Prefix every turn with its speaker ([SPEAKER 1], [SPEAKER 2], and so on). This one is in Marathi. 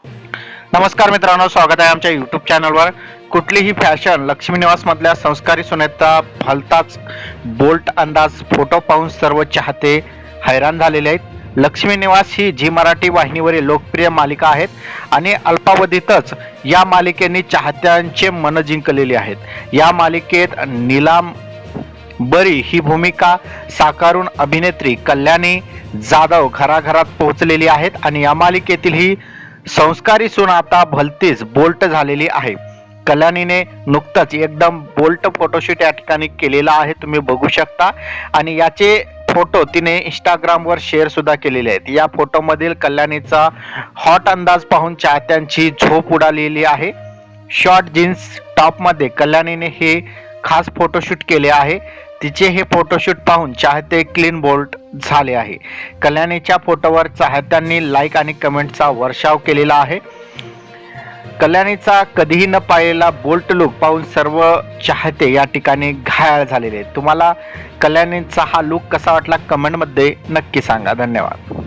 [SPEAKER 1] नमस्कार मित्रांनो, स्वागत आहे आमच्या यूट्यूब चॅनलवर. कुठलीही फॅशन लक्ष्मी निवास मधल्या संस्कारी सुनेचा भलताच बोल्ट अंदाज फोटो पाहून सर्व चाहते हैराण झालेले आहेत. लक्ष्मी निवास ही झी मराठी वाहिनीवरील लोकप्रिय मालिका आहेत आणि अल्पावधीतच या मालिकेने चाहत्यांचे मन जिंकलेले आहेत. या मालिकेत नीलाम बरी ही भूमिका साकारून अभिनेत्री कल्याणी जाधव घराघरात पोहोचलेली आहेत आणि या मालिकेतील ही संस्कारी सून आता भलतीच बोल्ट झालेली आहे. कल्याणीने नुकतंच एकदम बोल्ट फोटोशूट या ठिकाणी केलेला आहे, तुम्ही बघू शकता. आणि याचे फोटो तिने इंस्टाग्रामवर शेअर सुद्धा केलेले आहेत. या फोटोमधील कल्याणीचा हॉट अंदाज पाहून चाहत्यांची झोप उडालेली आहे. शॉर्ट जीन्स टॉपमध्ये कल्याणीने हे खास फोटोशूट केले आहे. तिचे हे फोटोशूट पाहून चाहते क्लीन बोल्ट झाले आहे. कल्याणीच्या फोटोवर चाहत्यांनी लाईक आणि कमेंटचा वर्षाव केलेला आहे. कल्याणीचा कधीही न पाहिलेला बोल्ट लुक पाहून सर्व चाहते या ठिकाणी घायाळ झालेले आहेत. तुम्हाला कल्याणीचा हा लुक कसा वाटला कमेंटमध्ये नक्की सांगा. धन्यवाद.